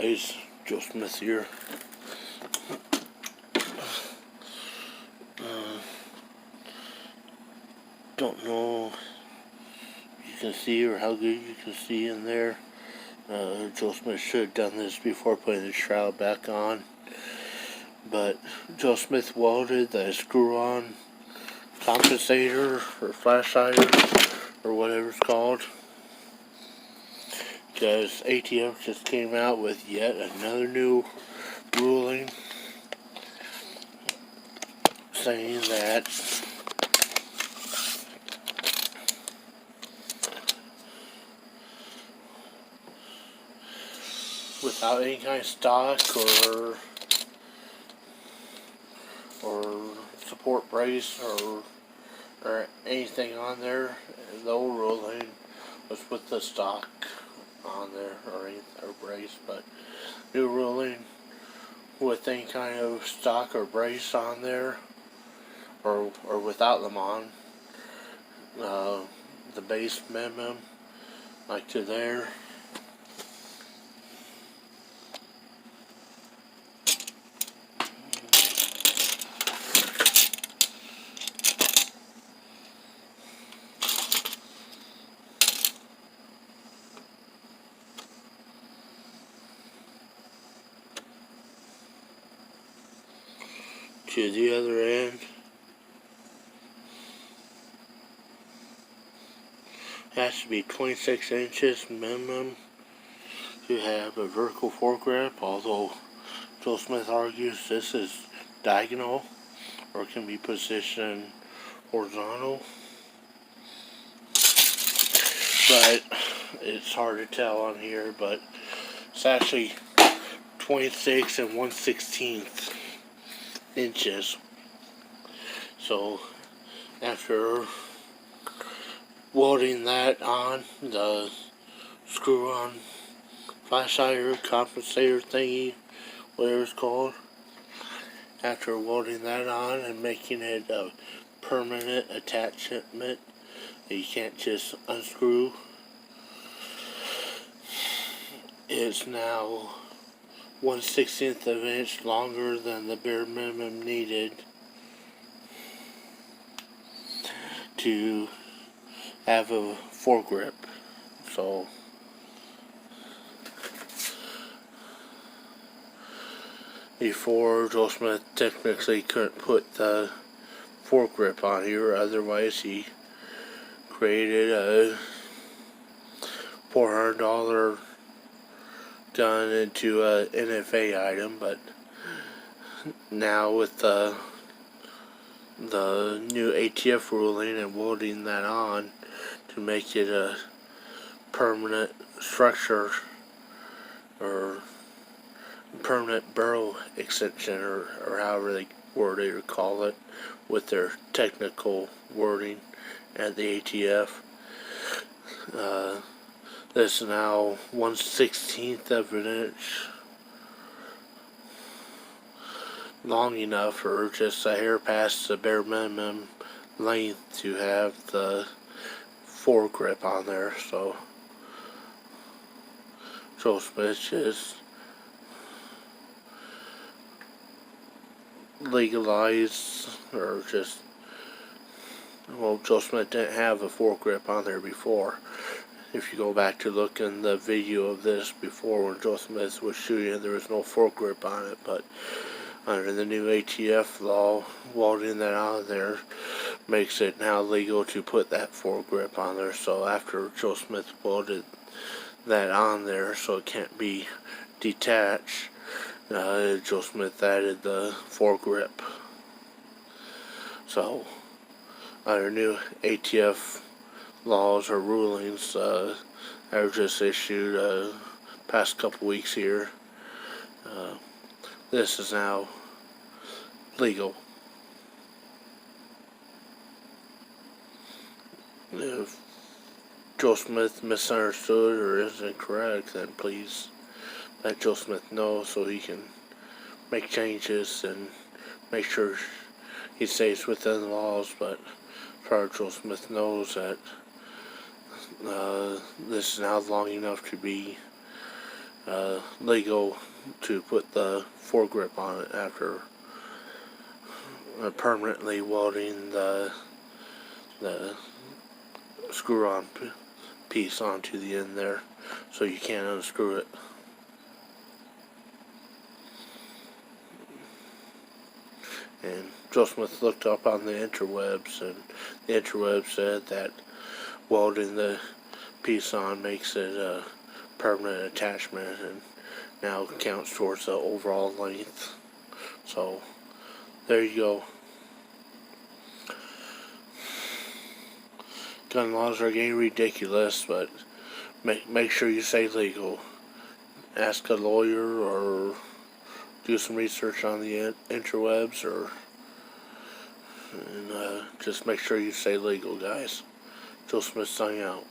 guys, Joe Smith here. Don't know if you can see or how good you can see in there. Joe Smith should have done this before putting the shroud back on. But Joe Smith welded the screw-on compensator or flash hider or whatever it's called. Because ATF just came out with yet another new ruling saying that without any kind of stock or support brace or anything on there, the old ruling was with the stock on there or brace, but new ruling with any kind of stock or brace on there or without them on, the base minimum like to there. To the other end has to be 26 inches minimum to have a vertical foregrip, although Joe Smith argues this is diagonal or can be positioned horizontal, but it's hard to tell on here, but it's actually 26 and 1/16 inches. So after welding that on, the screw-on flash hider compensator thingy, whatever it's called, after welding that on and making it a permanent attachment that you can't just unscrew, it's now 1/16 of an inch longer than the bare minimum needed to have a foregrip. So before, Joe Smith technically couldn't put the foregrip on here, otherwise he created a $400 gun into a NFA item. But now with the new ATF ruling and welding that on to make it a permanent structure or permanent barrel extension or however they word it or call it with their technical wording at the ATF, this is now 1/16 of an inch long enough, or just a hair past the bare minimum length to have the foregrip on there. So Joe Smith just legalized, or just, well, Joe Smith didn't have a foregrip on there before. If you go back to look in the video of this before when Joe Smith was shooting, there was no foregrip on it, but under the new ATF law, welding that on there makes it now legal to put that foregrip on there. So after Joe Smith welded that on there so it can't be detached, Joe Smith added the foregrip. So under new ATF laws or rulings that were just issued past couple weeks here, this is now legal. If Joe Smith misunderstood or is incorrect, then please let Joe Smith know so he can make changes and make sure he stays within the laws. But as far as Joe Smith knows, that this is now long enough to be legal to put the foregrip on it after permanently welding the screw-on piece onto the end there, so you can't unscrew it. And Joe Smith looked up on the interwebs, and the interwebs said that welding the piece on makes it a permanent attachment and now counts towards the overall length. So there you go. Gun laws are getting ridiculous, but make sure you stay legal. Ask a lawyer or do some research on the interwebs, and just make sure you stay legal, guys. Joe Smith signing out.